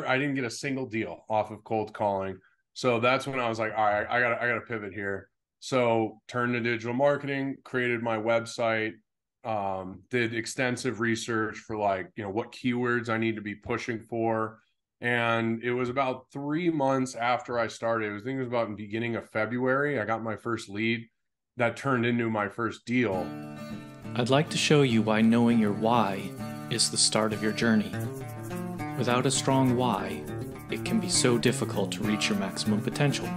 I didn't get a single deal off of cold calling. So that's when I was like, all right, I gotta pivot here. So turned to digital marketing, created my website, did extensive research for like, what keywords I need to be pushing for. And it was about 3 months after I started, I think it was about in the beginning of February, I got my first lead that turned into my first deal. I'd like to show you why knowing your why is the start of your journey. Without a strong why, it can be so difficult to reach your maximum potential.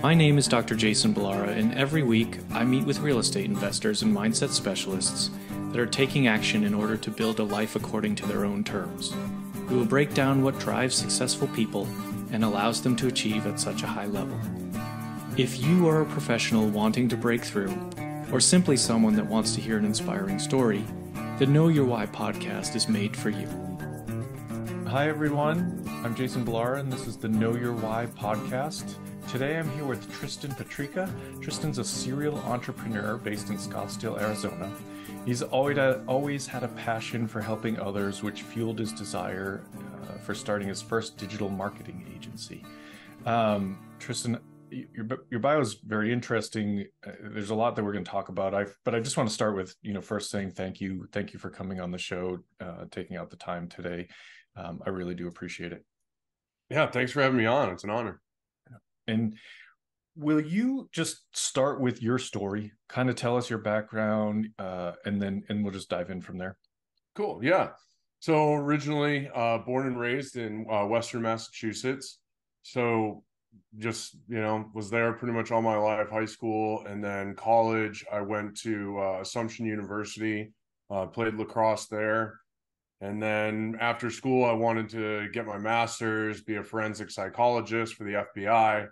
My name is Dr. Jason Ballara, and every week I meet with real estate investors and mindset specialists that are taking action in order to build a life according to their own terms. We will break down what drives successful people and allows them to achieve at such a high level. If you are a professional wanting to break through, or simply someone that wants to hear an inspiring story, the Know Your Why podcast is made for you. Hi everyone, I'm Jason Ballara and this is the Know Your Why podcast. Today I'm here with Tristan Petricca. Tristan's a serial entrepreneur based in Scottsdale, Arizona. He's always had a passion for helping others, which fueled his desire for starting his first digital marketing agency. Tristan, your bio is very interesting. There's a lot that we're going to talk about. But I just want to start with, first saying thank you for coming on the show, taking out the time today. I really do appreciate it. Yeah, thanks for having me on. It's an honor. And will you just start with your story, kind of tell us your background, and we'll just dive in from there? Cool. Yeah. So originally born and raised in Western Massachusetts. So just, was there pretty much all my life, high school, and then college. I went to Assumption University, played lacrosse there. And then after school, I wanted to get my master's, be a forensic psychologist for the FBI.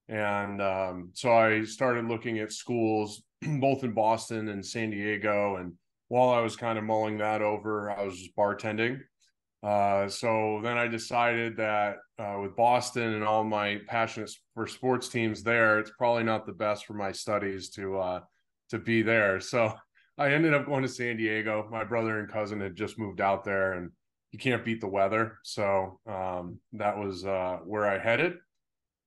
And so I started looking at schools, both in Boston and San Diego. And while I was kind of mulling that over, I was just bartending. So then I decided that with Boston and all my passion for sports teams there, it's probably not the best for my studies to be there. So I ended up going to San Diego. My brother and cousin had just moved out there, and you can't beat the weather. So that was where I headed.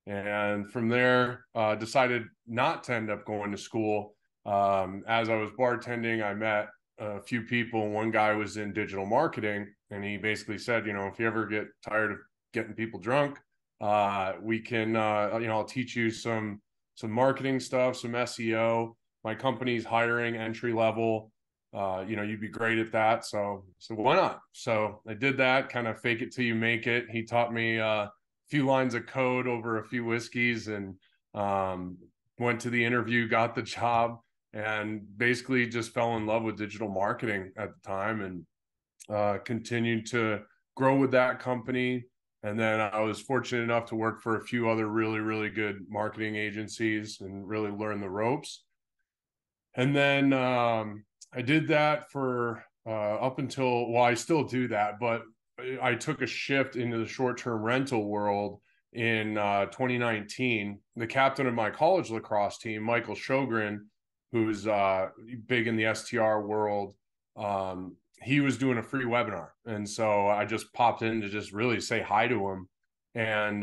And from there, decided not to end up going to school. As I was bartending, I met a few people. One guy was in digital marketing, and he basically said, if you ever get tired of getting people drunk, we can, I'll teach you some marketing stuff, some SEO. My company's hiring entry level. You'd be great at that. So why not? So I did that, kind of fake it till you make it. He taught me a few lines of code over a few whiskeys, and went to the interview, got the job, and basically just fell in love with digital marketing at the time, and continued to grow with that company. And then I was fortunate enough to work for a few other really, really good marketing agencies and really learn the ropes. And then I did that for up until, well, I still do that, but I took a shift into the short-term rental world in 2019. The captain of my college lacrosse team, Michael Sjogren, who's big in the STR world, he was doing a free webinar. And so I just popped in to just really say hi to him, and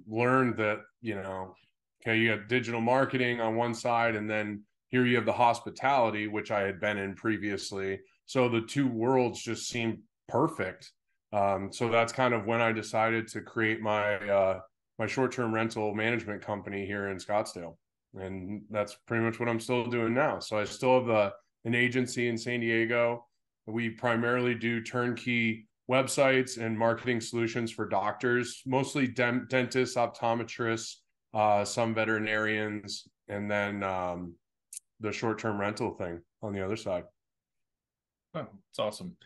learned that, okay, you got digital marketing on one side, and then here you have the hospitality, which I had been in previously. So the two worlds just seemed perfect. So that's kind of when I decided to create my short-term rental management company here in Scottsdale. And that's pretty much what I'm still doing now. So I still have an agency in San Diego. We primarily do turnkey websites and marketing solutions for doctors, mostly dentists, optometrists, some veterinarians, and then the short-term rental thing on the other side. Oh, it's awesome.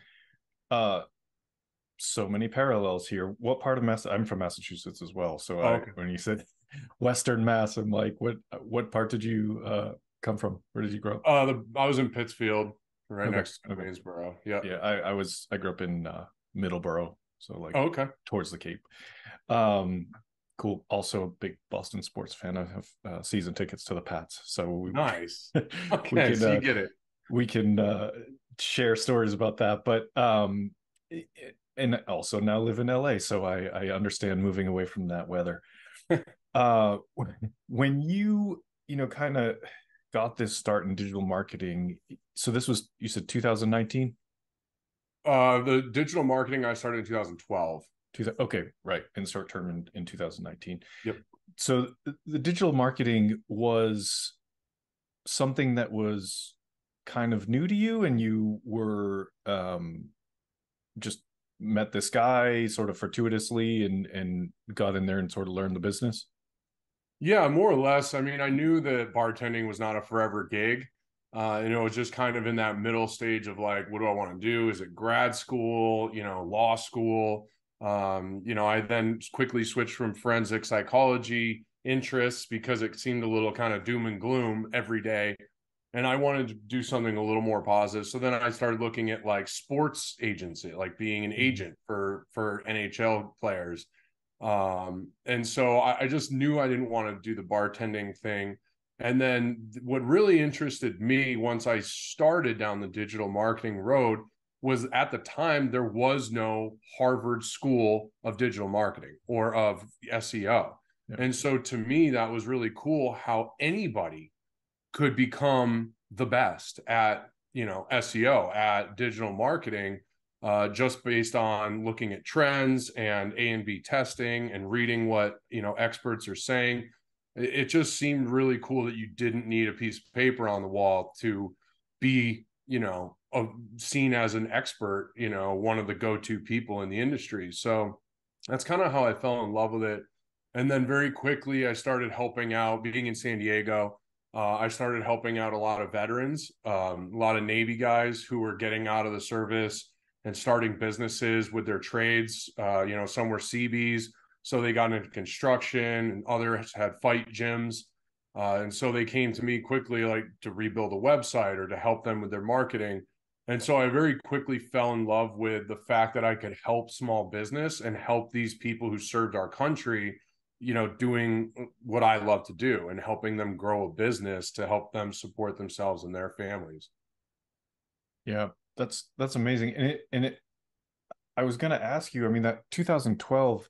So many parallels here. What part of I'm from Massachusetts as well. So Okay. when you said Western Mass, I'm like, what part did you come from? Where did you grow up? I was in Pittsfield, right Okay. next to Waynesboro. Yeah. Yeah, I grew up in Middleborough, so like Okay. towards the Cape. Cool. Also a big Boston sports fan. I have season tickets to the Pats, so Nice. we Okay, so you get it. We can share stories about that. But and also now live in LA, so I understand moving away from that weather. When you know, kind of got this start in digital marketing, so this was, you said 2019? The digital marketing I started in 2012. Okay, right, and short term in 2019. Yep. So the digital marketing was something that was kind of new to you, and you were just met this guy sort of fortuitously and got in there and sort of learned the business. Yeah, more or less. I mean, I knew that bartending was not a forever gig. It was just kind of in that middle stage of like, what do I want to do? Is it grad school, law school? I then quickly switched from forensic psychology interests because it seemed a little kind of doom and gloom every day. And I wanted to do something a little more positive. So then I started looking at like sports agency, like being an agent for NHL players. And so I just knew I didn't want to do the bartending thing. And then what really interested me once I started down the digital marketing road was, at the time, there was no Harvard School of Digital Marketing or of SEO. Yeah. And so to me, that was really cool how anybody could become the best at, SEO, at digital marketing, just based on looking at trends and A and B testing and reading what, experts are saying. It just seemed really cool that you didn't need a piece of paper on the wall to be, seen as an expert, one of the go-to people in the industry. So that's kind of how I fell in love with it. And then very quickly, I started helping out, being in San Diego. I started helping out a lot of veterans, a lot of Navy guys who were getting out of the service and starting businesses with their trades. Some were CBs, so they got into construction, and others had fight gyms. And so they came to me quickly, like to rebuild a website or to help them with their marketing. And so I very quickly fell in love with the fact that I could help small business and help these people who served our country, doing what I love to do and helping them grow a business to help them support themselves and their families. Yeah, that's amazing. And I was going to ask you, I mean, that 2012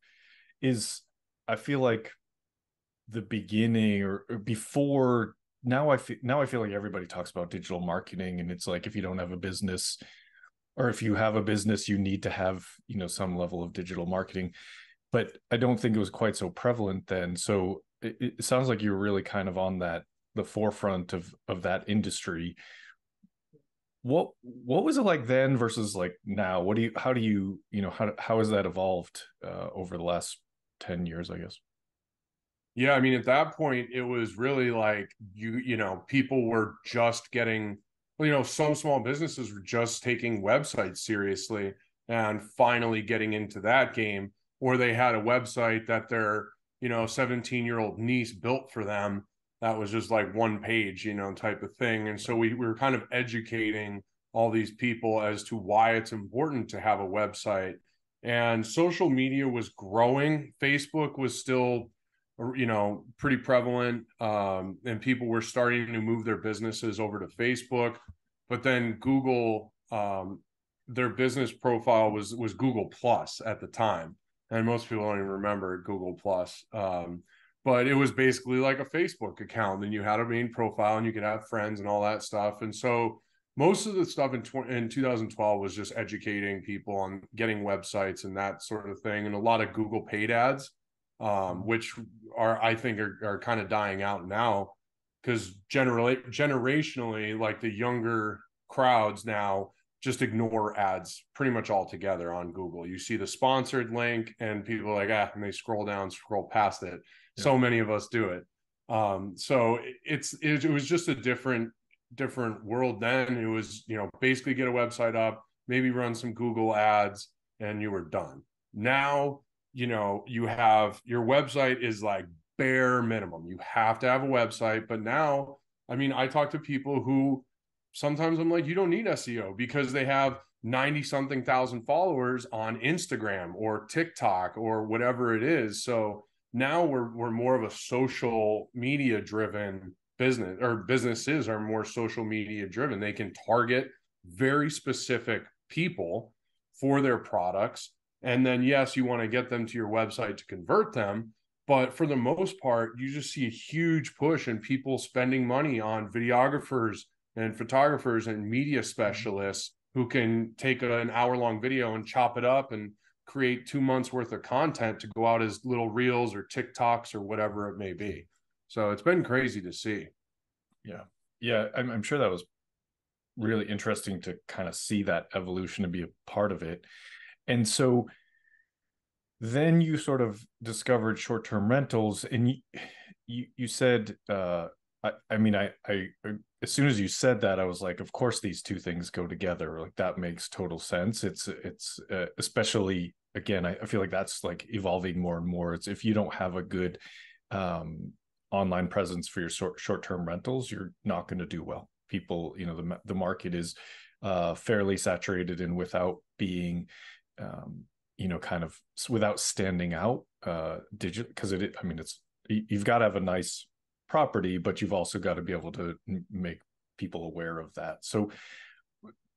is, I feel like, the beginning or before. Now I feel like everybody talks about digital marketing, and it's like, if you don't have a business, or if you have a business, you need to have, some level of digital marketing. But I don't think it was quite so prevalent then. So it sounds like you were really kind of on the forefront of that industry. What was it like then versus like now? How has that evolved over the last 10 years, I guess? Yeah, I mean, at that point, it was really like people were just getting, some small businesses were just taking websites seriously and finally getting into that game, or they had a website that their, 17-year-old niece built for them that was just like one page, type of thing. And so we were kind of educating all these people as to why it's important to have a website. And social media was growing. Facebook was still, pretty prevalent, and people were starting to move their businesses over to Facebook. But then Google, their business profile was Google Plus at the time, and most people don't even remember Google Plus. But it was basically like a Facebook account, and you had a main profile, and you could have friends and all that stuff. And so most of the stuff in 2012 was just educating people on getting websites and that sort of thing, and a lot of Google paid ads, which I think are kind of dying out now, because generationally, like the younger crowds now just ignore ads pretty much altogether on Google. You see the sponsored link and people are like, and they scroll down, scroll past it. Yeah. So many of us do it. So it was just a different world then. It was, basically get a website up, maybe run some Google ads, and you were done. Now, you have, your website is like bare minimum. You have to have a website. But now, I mean, I talk to people who sometimes I'm like, you don't need SEO because they have 90 something thousand followers on Instagram or TikTok or whatever it is. So now we're more of a social media driven business, or businesses are more social media driven. They can target very specific people for their products And then, yes, you want to get them to your website to convert them. But for the most part, you just see a huge push in people spending money on videographers and photographers and media specialists who can take an hour-long video and chop it up and create 2 months worth of content to go out as little reels or TikToks or whatever it may be. So it's been crazy to see. Yeah. Yeah. I'm sure that was really interesting to kind of see that evolution and be a part of it. And so then you sort of discovered short-term rentals, and you said, I mean, I as soon as you said that, I was like, of course these two things go together. Like that makes total sense. It's especially, again, I feel like that's like evolving more and more. It's if you don't have a good online presence for your short-term rentals, you're not going to do well. People, you know, the market is fairly saturated, and without being you know, kind of without standing out digital, because I mean, it's, you've got to have a nice property, but you've also got to be able to make people aware of that. So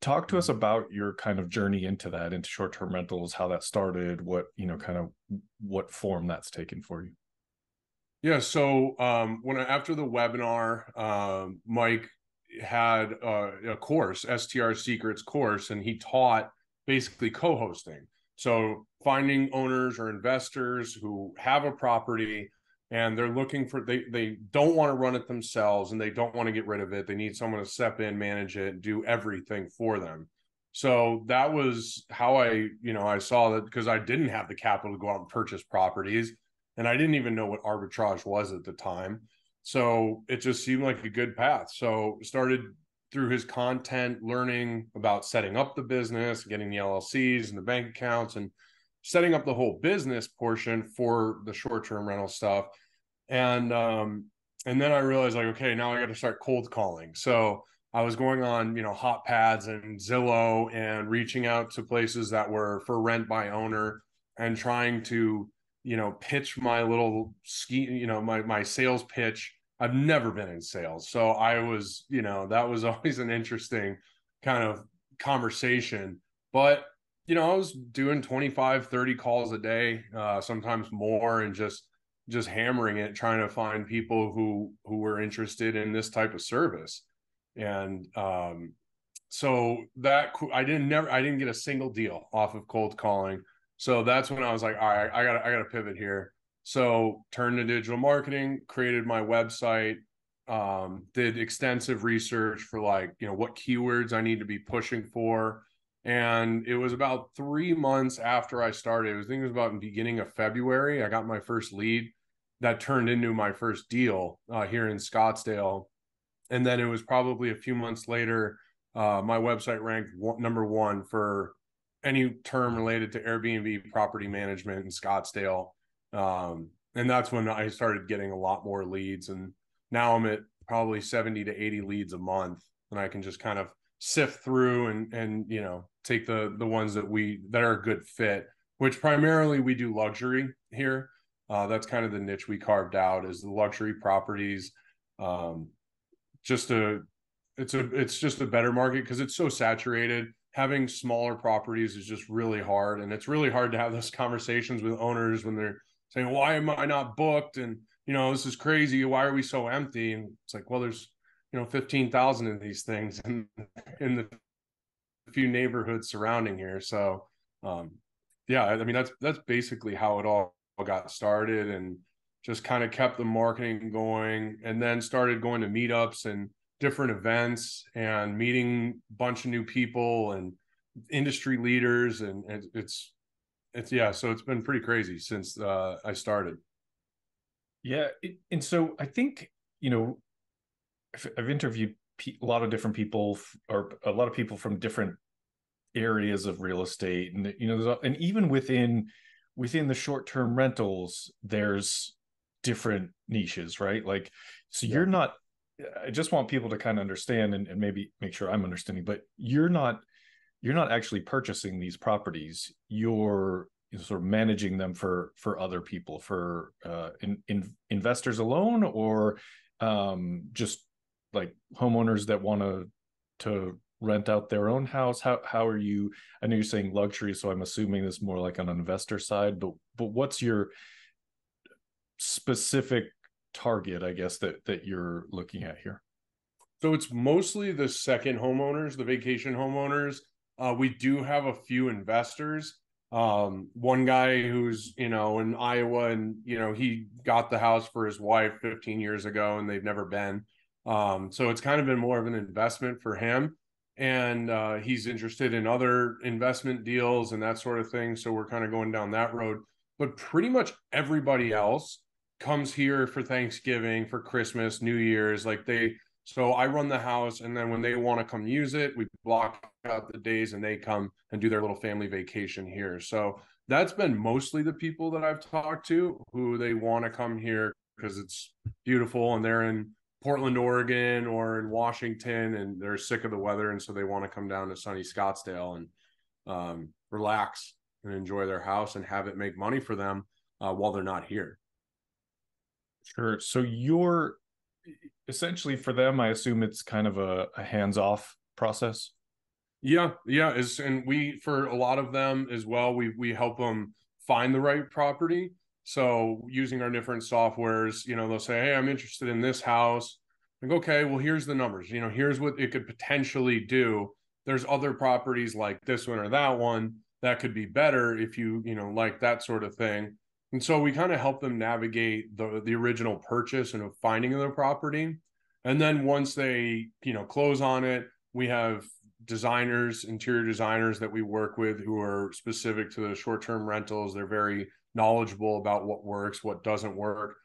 talk to us about your kind of journey into that, into short-term rentals, how that started, what, you know, kind of what form that's taken for you. Yeah. So after the webinar, Mike had a course, STR Secrets course, and he taught basically co-hosting. So finding owners or investors who have a property and they're looking for, they don't want to run it themselves and they don't want to get rid of it. They need someone to step in, manage it, do everything for them. So that was how I saw that, because I didn't have the capital to go out and purchase properties, and I didn't even know what arbitrage was at the time. So it just seemed like a good path. So started through his content, learning about setting up the business, getting the LLCs and the bank accounts, and setting up the whole business portion for the short-term rental stuff. And then I realized, like, okay, now I got to start cold calling. So I was going on, Hot Pads and Zillow and reaching out to places that were for rent by owner and trying to, pitch my little my sales pitch. I've never been in sales. So I was, that was always an interesting kind of conversation. But, I was doing 25, 30 calls a day, sometimes more, and just hammering it, trying to find people who were interested in this type of service. And so that I didn't get a single deal off of cold calling. So that's when I was like, all right, I gotta pivot here. So turned to digital marketing, created my website, did extensive research for what keywords I need to be pushing for. And it was about 3 months after I started, I think it was about in the beginning of February, I got my first lead that turned into my first deal here in Scottsdale. And then it was probably a few months later, my website ranked number one for any term related to Airbnb property management in Scottsdale. And that's when I started getting a lot more leads. And now I'm at probably 70 to 80 leads a month. And I can just kind of sift through and take the ones that are a good fit, which primarily we do luxury here. That's kind of the niche we carved out, is the luxury properties. It's just a better market because it's so saturated. Having smaller properties is just really hard, and it's really hard to have those conversations with owners when they're saying, why am I not booked? And this is crazy, why are we so empty? And it's like, well, there's 15,000 of these things in the few neighborhoods surrounding here. So yeah, I mean, that's basically how it all got started, and just kind of kept the marketing going, and then started going to meetups and different events and meeting a bunch of new people and industry leaders. And it's so it's been pretty crazy since I started. Yeah. And so I think, I've interviewed a lot of different people, or a lot of people from different areas of real estate. And, and even within the short-term rentals, there's different niches, right? Like, so You're not, I just want people to kind of understand and maybe make sure I'm understanding, but you're not actually purchasing these properties. You're sort of managing them for other people, for investors alone, or just like homeowners that want to rent out their own house? How are you? I know you're saying luxury, so I'm assuming it's more like an investor side, but what's your specific target, I guess, that you're looking at here? So it's mostly the second homeowners, the vacation homeowners. We do have a few investors. One guy who's, in Iowa, and, he got the house for his wife 15 years ago and they've never been. So it's kind of been more of an investment for him. And he's interested in other investment deals and that sort of thing. So we're kind of going down that road. But pretty much everybody else comes here for Thanksgiving, for Christmas, New Year's. So I run the house, and then when they want to come use it, we block out the days and they come and do their little family vacation here. So that's been mostly the people that I've talked to who they want to come here because it's beautiful and they're in Portland, Oregon, or in Washington, and they're sick of the weather. And so they want to come down to sunny Scottsdale and relax and enjoy their house and have it make money for them while they're not here. Sure. So you're essentially, for them, I assume it's kind of a hands-off process. Yeah. And we, for a lot of them as well, we help them find the right property. So using our different softwares, they'll say, hey, I'm interested in this house. Like, okay, well, here's the numbers, here's what it could potentially do. There's other properties like this one or that one that could be better if you, like that sort of thing. And so we kind of help them navigate the original purchase and finding the property. And then once they, close on it, we have designers, interior designers that we work with who are specific to the short-term rentals. They're very knowledgeable about what works, what doesn't work.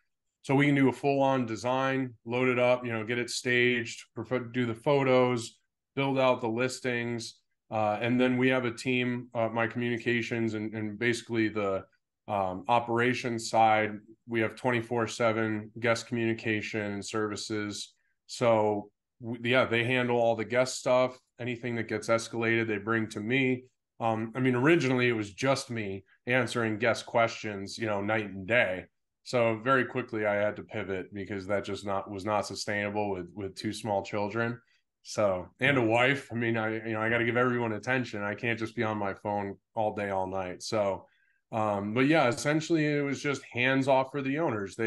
So we can do a full-on design, load it up, get it staged, do the photos, build out the listings. And then we have a team, my communications and basically the operations side. We have 24/7 guest communication and services. So they handle all the guest stuff. Anything that gets escalated, they bring to me. Originally it was just me answering guest questions, night and day. So very quickly I had to pivot because that just was not sustainable with two small children. So, and a wife. I got to give everyone attention. I can't just be on my phone all day, all night. So, but yeah, essentially it was just hands off for the owners.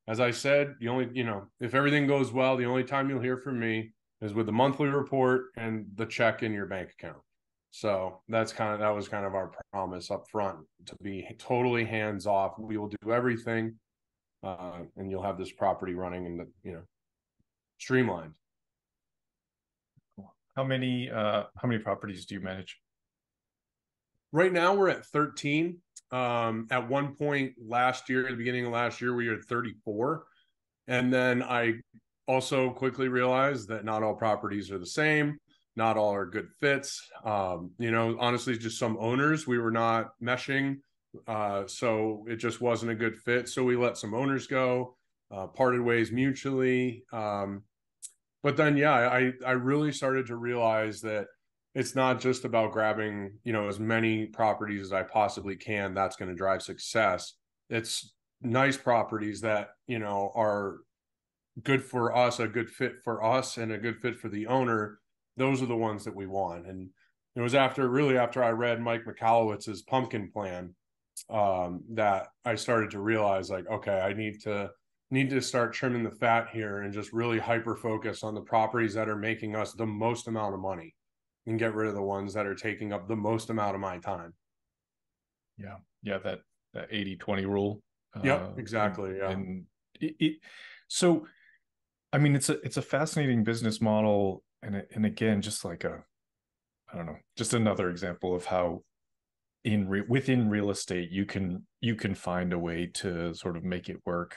As I said, if everything goes well, the only time you'll hear from me is with the monthly report and the check in your bank account. So that was kind of our promise up front, to be totally hands off. We will do everything, and you'll have this property running and streamlined. How many properties do you manage? Right now we're at 13. At one point last year, at the beginning of last year, we were at 34. And then I also quickly realized that not all properties are the same. Not all are good fits. Honestly, just some owners, we were not meshing. So it just wasn't a good fit. So we let some owners go, parted ways mutually. But then, I really started to realize that it's not just about grabbing, as many properties as I possibly can. That's going to drive success. It's nice properties that, are good for us, a good fit for us, and a good fit for the owner. Those are the ones that we want. And it was after I read Mike Michalowicz's Pumpkin Plan that I started to realize, like, okay, I need to start trimming the fat here and just really hyper focus on the properties that are making us the most amount of money and get rid of the ones that are taking up the most amount of my time. Yeah. That 80-20 rule. Yep, exactly. Yeah. And so, it's a fascinating business model. And again, just like just another example of how within real estate, you can find a way to sort of make it work,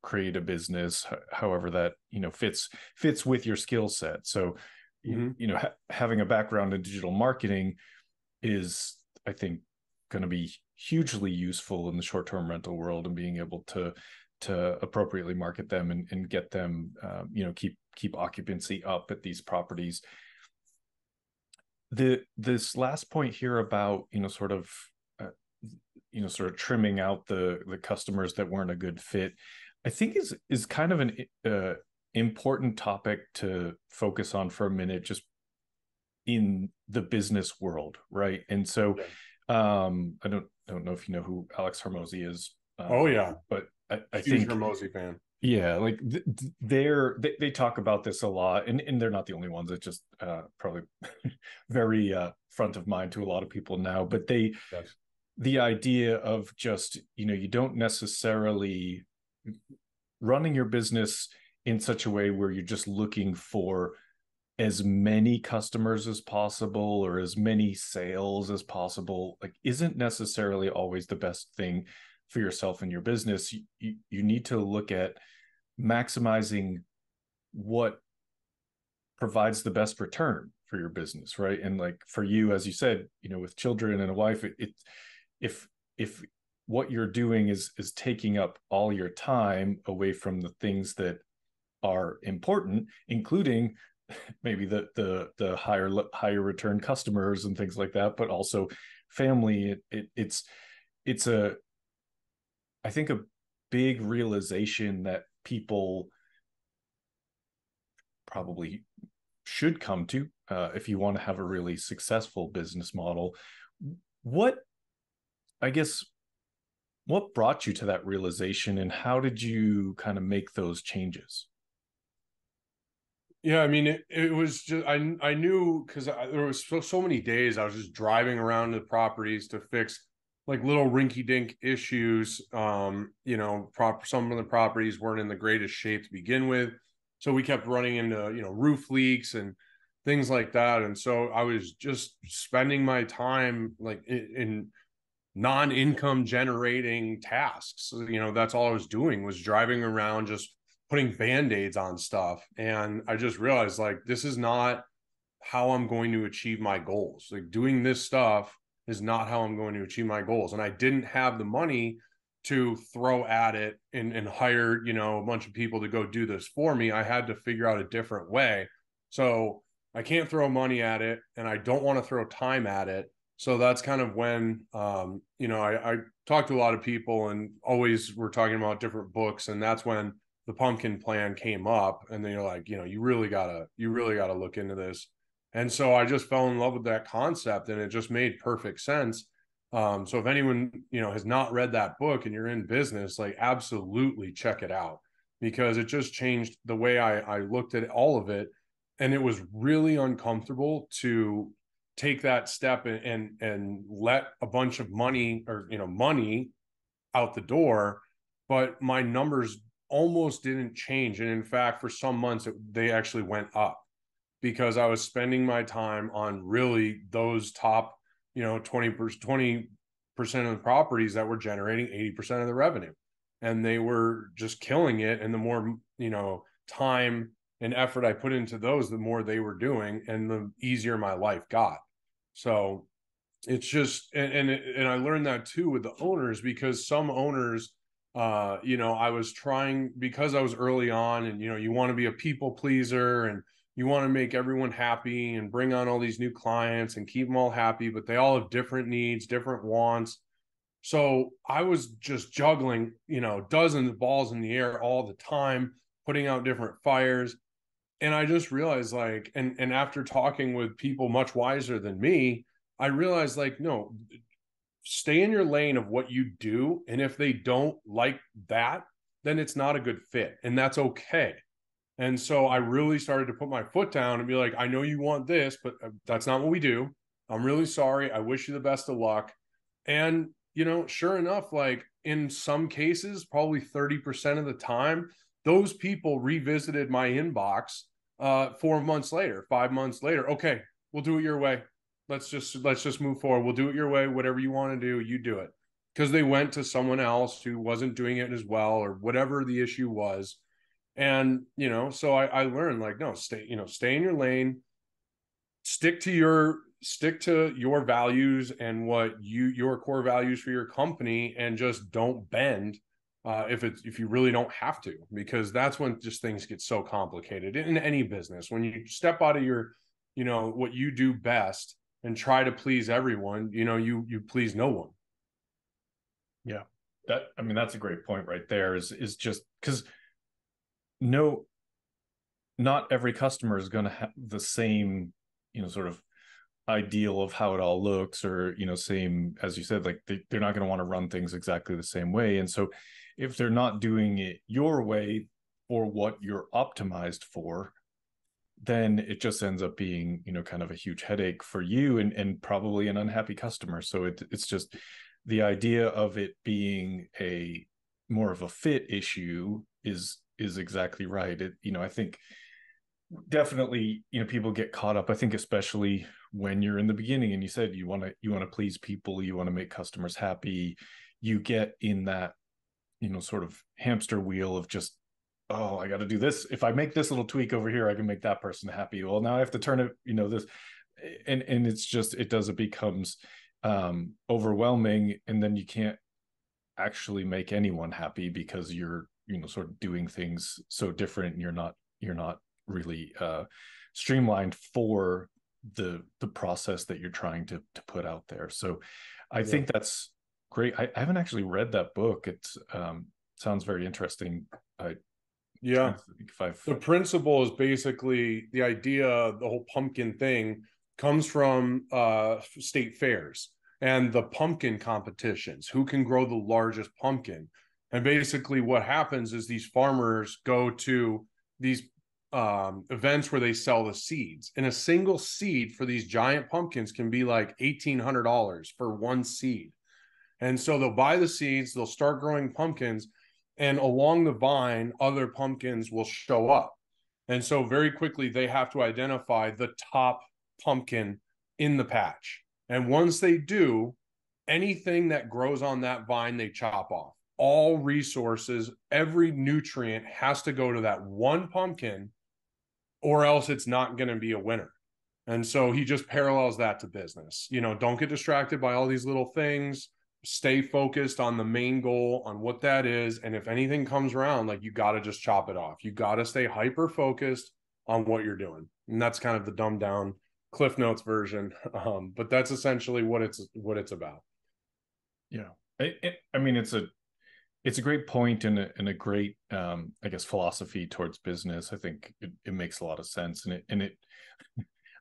create a business, however that, fits with your skill set. So, having a background in digital marketing is, I think, going to be hugely useful in the short-term rental world, and being able to appropriately market them and get them, keep occupancy up at these properties. This last point here about, sort of trimming out the customers that weren't a good fit, I think is kind of an important topic to focus on for a minute, just in the business world, right? And so I don't know if you know who Alex Hormozy is. Oh yeah, but I huge think Hormozy fan. yeah, like they talk about this a lot, and they're not the only ones. It's just probably very front of mind to a lot of people now. But Yes. the idea of just, you don't necessarily running your business in such a way where you're just looking for as many customers as possible or as many sales as possible, like, isn't necessarily always the best thing for yourself and your business. You need to look at maximizing what provides the best return for your business, right? And like for you, as you said, with children and a wife, if what you're doing is taking up all your time away from the things that are important, including maybe the higher return customers and things like that, but also family. It's a, I think, a big realization that people probably should come to if you want to have a really successful business model. What, I guess, what brought you to that realization, and how did you kind of make those changes? Yeah, I mean, it was just I knew because there was so many days I was just driving around the properties to fix like little rinky-dink issues. Some of the properties weren't in the greatest shape to begin with, so we kept running into roof leaks and things like that. And so I was just spending my time like in non-income generating tasks. That's all I was doing, was driving around just putting band-aids on stuff. And I just realized, like, this is not how I'm going to achieve my goals. Like, doing this stuff is not how I'm going to achieve my goals. And I didn't have the money to throw at it and hire, a bunch of people to go do this for me. I had to figure out a different way. So I can't throw money at it, and I don't want to throw time at it. So that's kind of when, I talked to a lot of people, and always we're talking about different books. And that's when the pumpkin plan came up, and then you're like, you really gotta look into this. And so I just fell in love with that concept, and it just made perfect sense. So if anyone, has not read that book and you're in business, like, absolutely check it out, because it just changed the way I looked at all of it. And it was really uncomfortable to take that step and let a bunch of money out the door, but my numbers almost didn't change. And in fact, for some months they actually went up, because I was spending my time on really those top 20% of the properties that were generating 80% of the revenue, and they were just killing it. And the more time and effort I put into those, the more they were doing, and the easier my life got. So it's just, and I learned that too with the owners, because some owners, I was trying, because I was early on, and you want to be a people pleaser, and you want to make everyone happy and bring on all these new clients and keep them all happy, but they all have different needs, different wants. So I was just juggling, dozens of balls in the air all the time, putting out different fires. And I just realized, like, and after talking with people much wiser than me, I realized, like, no, stay in your lane of what you do. And if they don't like that, then it's not a good fit, and that's okay. And so I really started to put my foot down and be like, I know you want this, but that's not what we do. I'm really sorry. I wish you the best of luck. And, sure enough, like, in some cases, probably 30% of the time, those people revisited my inbox 4 months later, 5 months later. Okay, we'll do it your way. Let's just move forward. We'll do it your way. Whatever you want to do, you do it. Because they went to someone else who wasn't doing it as well, or whatever the issue was. And, so I learned, like, no, stay in your lane, stick to your values and what your core values for your company, and just don't bend if you really don't have to, because that's when just things get so complicated in any business. When you step out of your, what you do best and try to please everyone, you please no one. Yeah. That's a great point right there, is just because not every customer is going to have the same, sort of ideal of how it all looks, or, you know, same as you said, like they're not going to want to run things exactly the same way. And so if they're not doing it your way or what you're optimized for, then it just ends up being, you know, kind of a huge headache for you, and probably an unhappy customer. So it's just the idea of it being a more of a fit issue is exactly right. You know, I think definitely, you know, people get caught up, I think, especially when you're in the beginning and you said you want to please people, you want to make customers happy, you get in that, you know, sort of hamster wheel of just, oh, I got to do this. If I make this little tweak over here, I can make that person happy. Well, now I have to turn it, you know, this, and it's just, it becomes overwhelming, and then you can't actually make anyone happy because you're, you know, sort of doing things so different, and you're not really streamlined for the process that you're trying to put out there. So I think that's great. I haven't actually read that book. It's sounds very interesting. The principle is basically the idea, the whole pumpkin thing comes from state fairs and the pumpkin competitions, who can grow the largest pumpkin. And basically what happens is these farmers go to these events where they sell the seeds, and a single seed for these giant pumpkins can be like $1,800 for one seed. And so they'll buy the seeds, they'll start growing pumpkins, and along the vine, other pumpkins will show up. And so very quickly, they have to identify the top pumpkin in the patch. And once they do, anything that grows on that vine, they chop off. All resources, every nutrient has to go to that one pumpkin, or else it's not going to be a winner. And so he just parallels that to business. You know, don't get distracted by all these little things. Stay focused on the main goal, on what that is. And if anything comes around, like, you got to just chop it off. You got to stay hyper focused on what you're doing. And that's kind of the dumbed down Cliff Notes version. But that's essentially what it's about. Yeah. I mean, it's a great point, and a great, I guess, philosophy towards business. I think it makes a lot of sense, and it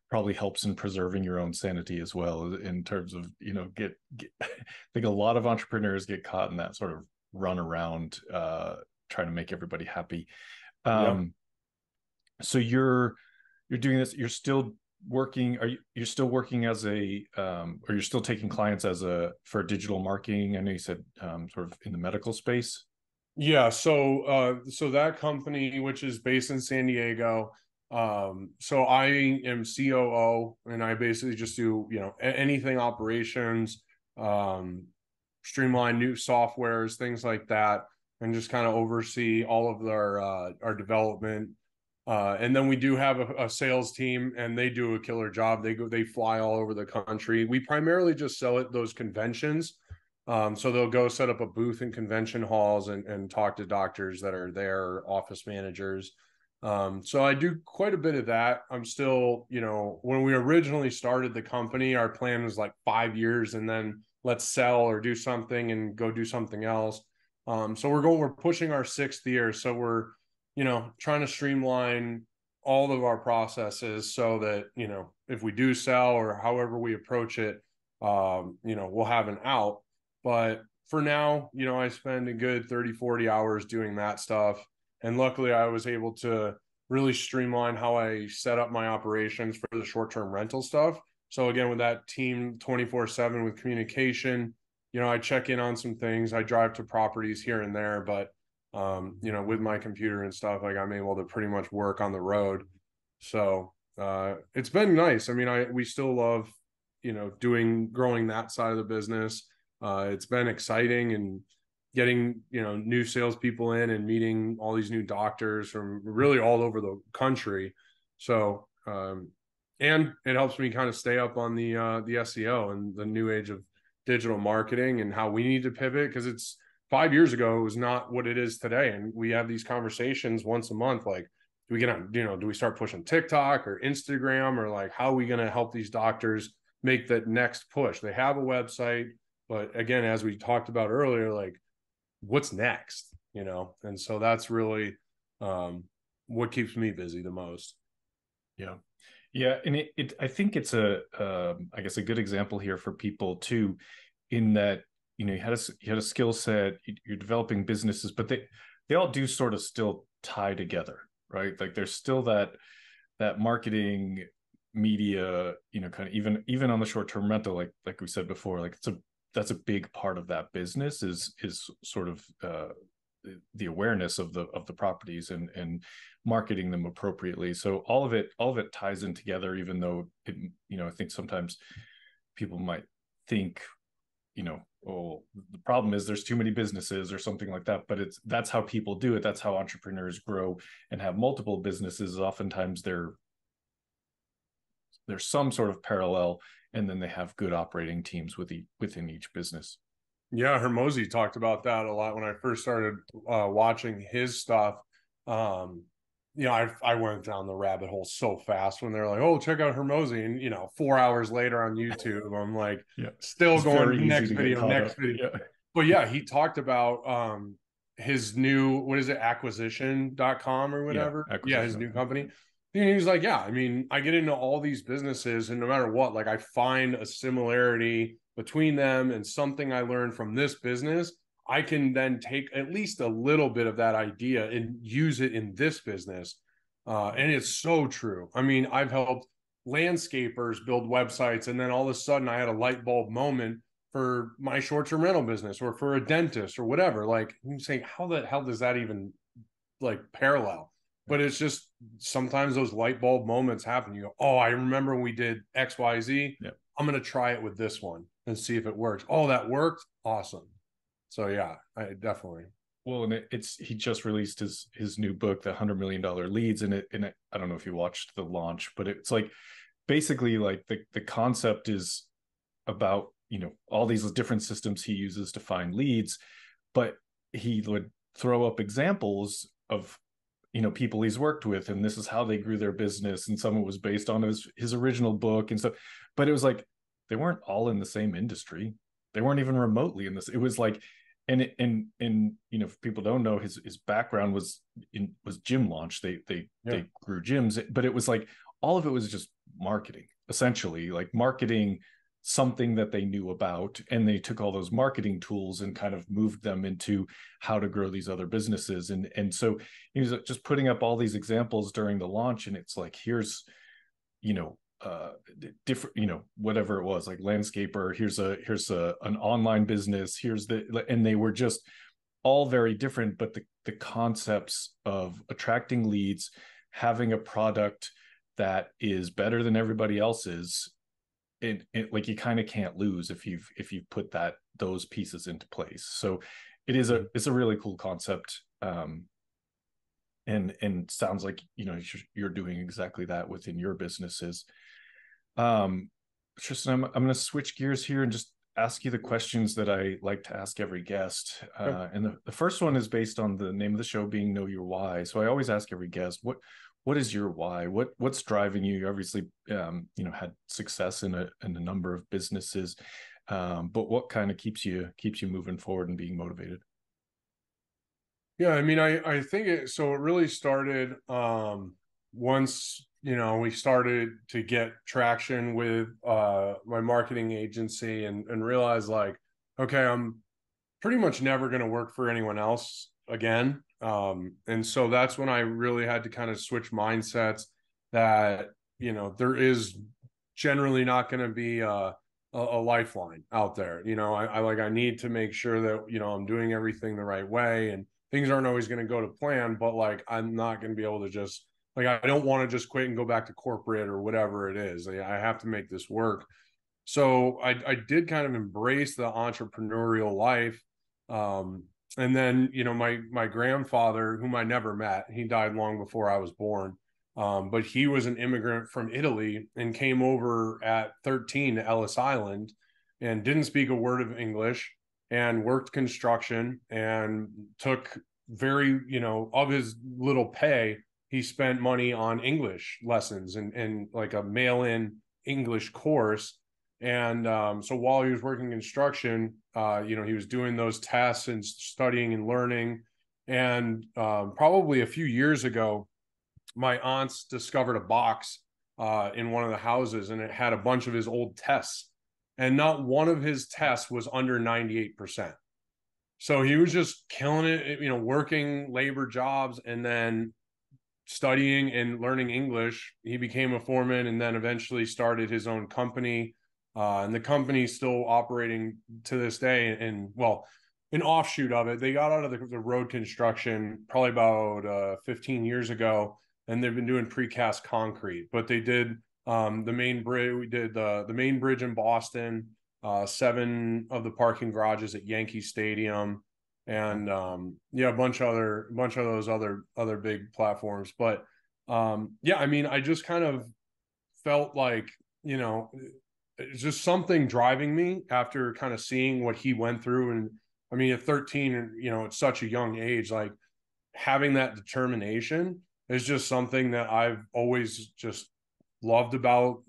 probably helps in preserving your own sanity as well, in terms of, you know, I think a lot of entrepreneurs get caught in that sort of run around, trying to make everybody happy. So you're doing this, you're still working, you're still working as a, or you're still taking clients for digital marketing? I know you said, sort of in the medical space. Yeah. So that company, which is based in San Diego, so I am COO, and I basically just do, you know, anything operations, streamline new softwares, things like that, and just kind of oversee all of our development. And then we do have a sales team, and they do a killer job. They fly all over the country. We primarily just sell at those conventions. So they'll go set up a booth in convention halls and talk to doctors that are there, office managers. So I do quite a bit of that. I'm still, you know, when we originally started the company, our plan was like 5 years, and then let's sell or do something and go do something else. So we're pushing our 6th year. So we're, you know, trying to streamline all of our processes so that, you know, if we do sell or however we approach it, you know, we'll have an out. But for now, you know, I spend a good 30, 40 hours doing that stuff. And luckily I was able to really streamline how I set up my operations for the short-term rental stuff. So again, with that team 24/7 with communication, you know, I check in on some things. I drive to properties here and there, but you know, with my computer and stuff, like, I'm able to pretty much work on the road. So it's been nice. I mean, we still love, you know, growing that side of the business. It's been exciting, and getting, you know, new salespeople in and meeting all these new doctors from really all over the country. So, and it helps me kind of stay up on the SEO and the new age of digital marketing and how we need to pivot, because it's 5 years ago, it was not what it is today. And we have these conversations once a month, like, do we get on, you know, do we start pushing TikTok or Instagram, or like, how are we going to help these doctors make that next push? They have a website, but again, as we talked about earlier, like, what's next, you know? And so that's really what keeps me busy the most. Yeah. Yeah, and I think it's I guess a good example here for people too, in that you had a skill set, you're developing businesses, but they all do sort of still tie together, right? Like there's still that marketing, media, kind of even on the short term rental, like we said before, like that's a big part of that business is sort of the awareness of the properties and marketing them appropriately. So all of it ties in together, even though I think sometimes people might think, oh, the problem is there's too many businesses or something like that. But that's how people do it. That's how entrepreneurs grow and have multiple businesses. Oftentimes there's some sort of parallel, and then they have good operating teams within each business. Yeah, Hermosi talked about that a lot when I first started watching his stuff. I went down the rabbit hole so fast when they're like, "Oh, check out Hermosi," and 4 hours later on YouTube, I'm like, yeah, still it's going next video, next video. Yeah. But yeah, he talked about his new, what is it, acquisition.com or whatever. Yeah, his new company. And he was like, yeah, I mean, I get into all these businesses, and no matter what, like I find a similarity between them and something I learned from this business. I can then take at least a little bit of that idea and use it in this business. And it's so true. I mean, I've helped landscapers build websites, and then all of a sudden I had a light bulb moment for my short-term rental business or for a dentist or whatever. Like, I'm saying, how the hell does that even like parallel? But it's just sometimes those light bulb moments happen. You go, oh, I remember when we did XYZ. Yeah. I'm going to try it with this one and see if it works. Oh, that worked. Awesome. So yeah, I definitely. Well, and he just released his new book, The $100 Million Leads, and I don't know if you watched the launch, but it's like basically like the concept is about all these different systems he uses to find leads, but he would throw up examples of people he's worked with, and this is how they grew their business, and some of it was based on his original book and stuff, but it was like they weren't all in the same industry. They weren't even remotely in this. It was like, and if people don't know, his background was gym launch. They grew gyms, but it was like all of it was just marketing, essentially, like marketing something that they knew about, and they took all those marketing tools and kind of moved them into how to grow these other businesses. And so he was just putting up all these examples during the launch, and it's like, here's different, whatever it was, like landscaper, here's an online business, and they were just all very different, but the concepts of attracting leads, having a product that is better than everybody else's, like you kind of can't lose if you've put those pieces into place. So it's a really cool concept, and sounds like you're doing exactly that within your businesses. Tristan, I'm going to switch gears here and just ask you the questions that I like to ask every guest. And the first one is based on the name of the show being Know Your Why. So I always ask every guest, what is your why? What's driving you? You obviously, had success in a number of businesses, but what kind of keeps you moving forward and being motivated? Yeah, I mean, I think it really started once we started to get traction with my marketing agency and realized like, okay, I'm pretty much never going to work for anyone else again. And so that's when I really had to kind of switch mindsets that, there is generally not going to be a lifeline out there. I need to make sure that, I'm doing everything the right way, and things aren't always going to go to plan, but like, I'm not going to be able to just like, I don't want to just quit and go back to corporate or whatever it is. I have to make this work. So I did kind of embrace the entrepreneurial life. And then, my grandfather, whom I never met, he died long before I was born. But he was an immigrant from Italy and came over at 13 to Ellis Island and didn't speak a word of English and worked construction and took of his little pay, he spent money on English lessons and like a mail-in English course. And so while he was working construction, he was doing those tests and studying and learning. And probably a few years ago, my aunts discovered a box in one of the houses, and it had a bunch of his old tests, and not one of his tests was under 98%. So he was just killing it, working labor jobs and then studying and learning English. He became a foreman and then eventually started his own company. And the company's still operating to this day. And well, an offshoot of it, they got out of the road construction probably about 15 years ago, and they've been doing precast concrete. But they did the main bridge. We did the main bridge in Boston, 7 of the parking garages at Yankee Stadium, and a bunch of those other big platforms. But I just kind of felt like, it's just something driving me after kind of seeing what he went through. And I mean, at 13, at such a young age, like having that determination is just something that I've always just loved about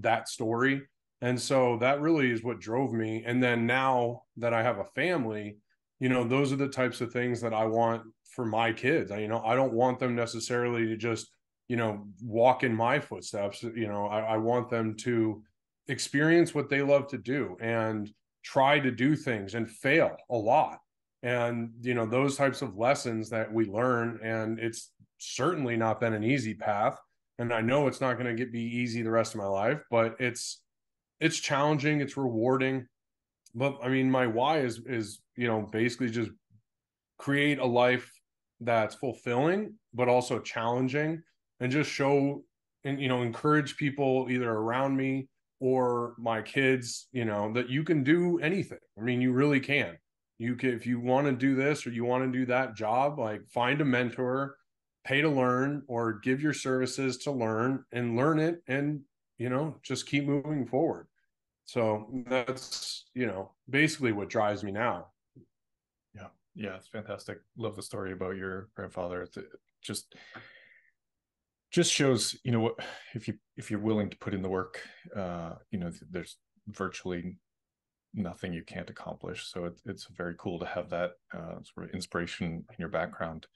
that story. And so that really is what drove me. And then now that I have a family, those are the types of things that I want for my kids. I don't want them necessarily to just, walk in my footsteps. I want them to experience what they love to do and try to do things and fail a lot. And, those types of lessons that we learn, and it's certainly not been an easy path. And I know it's not going to be easy the rest of my life, but it's challenging. It's rewarding. But I mean, my why is basically just create a life that's fulfilling, but also challenging, and just show and, encourage people either around me or my kids, that you can do anything. I mean, you really can. You can, if you want to do this or you want to do that job, like find a mentor, pay to learn, or give your services to learn and learn it, and, just keep moving forward. So that's, basically what drives me now. Yeah, it's fantastic. Love the story about your grandfather. It just shows, what, if you're willing to put in the work, there's virtually nothing you can't accomplish. So it's very cool to have that sort of inspiration in your background.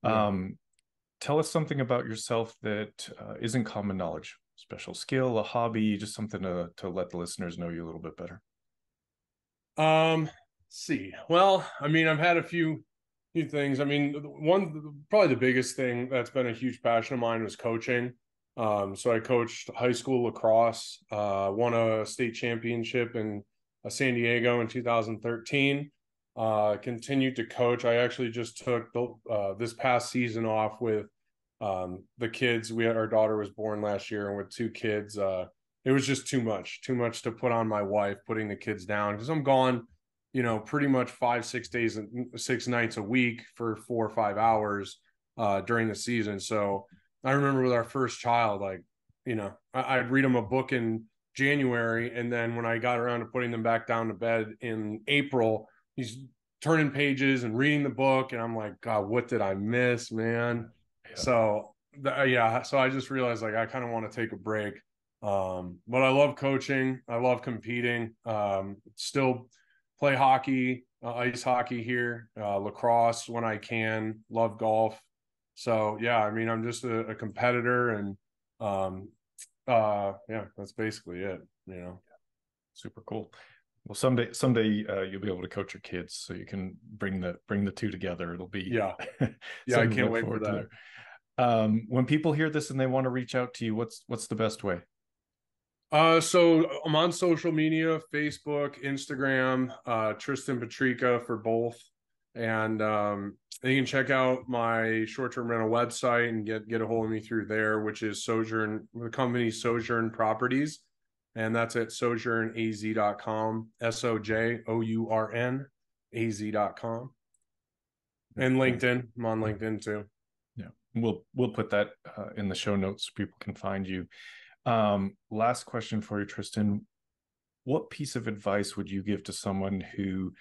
Yeah. Tell us something about yourself that isn't common knowledge. Special skill, a hobby, just something to let the listeners know you a little bit better. Let's see. Well, I mean, I've had a few things. I mean, probably the biggest thing that's been a huge passion of mine was coaching. So I coached high school lacrosse, won a state championship in San Diego in 2013. Continued to coach. I actually just took this past season off with the kids. Our daughter was born last year, and with 2 kids, it was just too much to put on my wife, putting the kids down, because I'm gone, pretty much 5-6 days and 6 nights a week for 4 or 5 hours during the season. So I remember with our first child, like, I'd read them a book in January, and then when I got around to putting them back down to bed in April, he's turning pages and reading the book, and I'm like, God, what did I miss, man? Yeah. So so I just realized, like, I kind of want to take a break. But I love coaching. I love competing. Still play hockey, ice hockey here, lacrosse when I can. Love golf. So yeah, I mean, I'm just a competitor, and that's basically it. Super cool. Well, someday you'll be able to coach your kids, so you can bring the two together. It'll be yeah. I can't wait for that. When people hear this and they want to reach out to you, what's the best way? So I'm on social media, Facebook, Instagram, Tristan Petricca for both. And you can check out my short-term rental website and get a hold of me through there, which is the company Sojourn Properties. And that's at sojournaz.com, SOJOURNAZ.com. And LinkedIn. I'm on LinkedIn too. Yeah. We'll put that in the show notes so people can find you. Last question for you, Tristan. What piece of advice would you give to someone who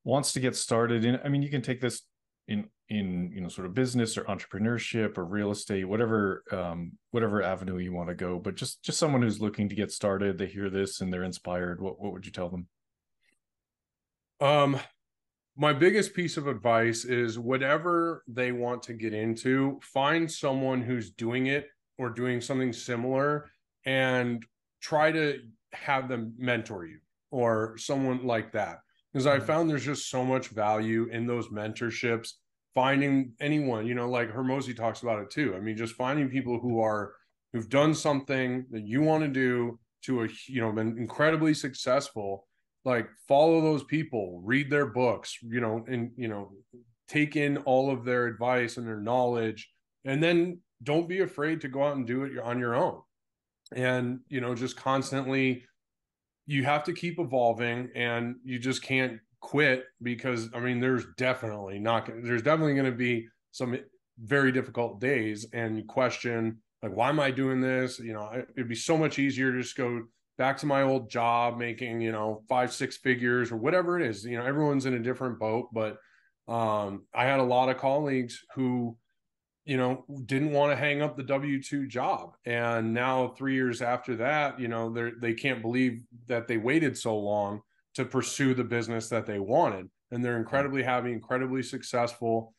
wants to get started in, I mean, you can take this in sort of business or entrepreneurship or real estate, whatever avenue you want to go, but just someone who's looking to get started, they hear this and they're inspired. What would you tell them? My biggest piece of advice is, whatever they want to get into, find someone who's doing it or doing something similar and try to have them mentor you or someone like that. Because I found there's just so much value in those mentorships, finding anyone, like Hermosi talks about it too. I mean, just finding people who've done something that you want to do been incredibly successful. Like, follow those people, read their books, and take in all of their advice and their knowledge, and then don't be afraid to go out and do it on your own. And just constantly, you have to keep evolving, and you just can't quit, because I mean, there's definitely going to be some very difficult days, and you question, like, why am I doing this? It'd be so much easier to just go back to my old job making 5-6 figures or whatever it is. Everyone's in a different boat, but I had a lot of colleagues who didn't want to hang up the W-2 job, and now 3 years after that, they can't believe that they waited so long to pursue the business that they wanted, and they're incredibly successful.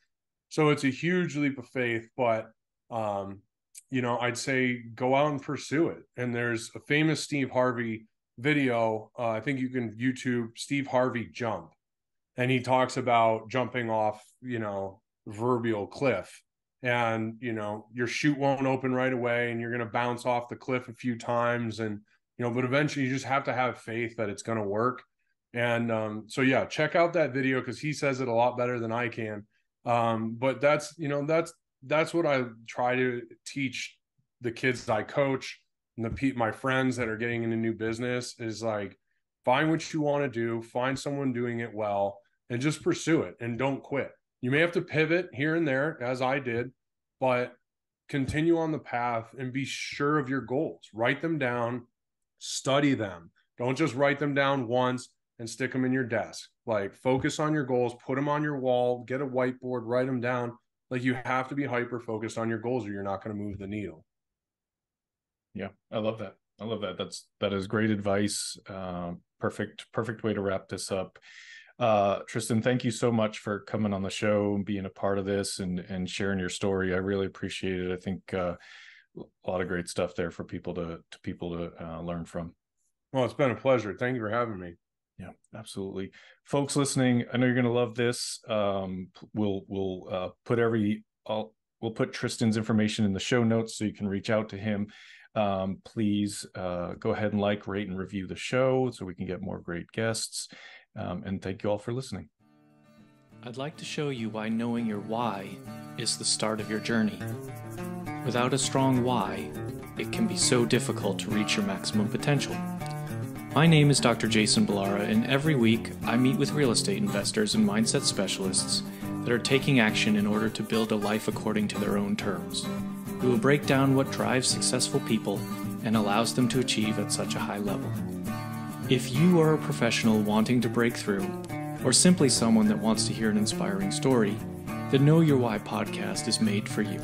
So it's a huge leap of faith, but I'd say go out and pursue it. And there's a famous Steve Harvey video, I think you can YouTube Steve Harvey jump, and he talks about jumping off proverbial cliff, and your chute won't open right away, and you're going to bounce off the cliff a few times, and but eventually you just have to have faith that it's going to work. And so yeah, check out that video, because he says it a lot better than I can. But that's what I try to teach the kids I coach and my friends that are getting into new business, is like, find what you want to do, find someone doing it well, and just pursue it, and don't quit. You may have to pivot here and there, as I did, but continue on the path and be sure of your goals. Write them down, study them. Don't just write them down once and stick them in your desk. Like, focus on your goals, put them on your wall, get a whiteboard, write them down. Like, you have to be hyper focused on your goals, or you're not going to move the needle. Yeah, I love that. That is great advice. Perfect way to wrap this up. Tristan, thank you so much for coming on the show and being a part of this and sharing your story. I really appreciate it. I think a lot of great stuff there for people to learn from. Well, it's been a pleasure. Thank you for having me. Yeah, absolutely. Folks listening, I know you're going to love this. We'll put Tristan's information in the show notes so you can reach out to him. Please go ahead and like, rate, and review the show so we can get more great guests. And thank you all for listening. I'd like to show you why knowing your why is the start of your journey. Without a strong why, it can be so difficult to reach your maximum potential. My name is Dr. Jason Ballara, and every week I meet with real estate investors and mindset specialists that are taking action in order to build a life according to their own terms. We will break down what drives successful people and allows them to achieve at such a high level. If you are a professional wanting to break through, or simply someone that wants to hear an inspiring story, the Know Your Why podcast is made for you.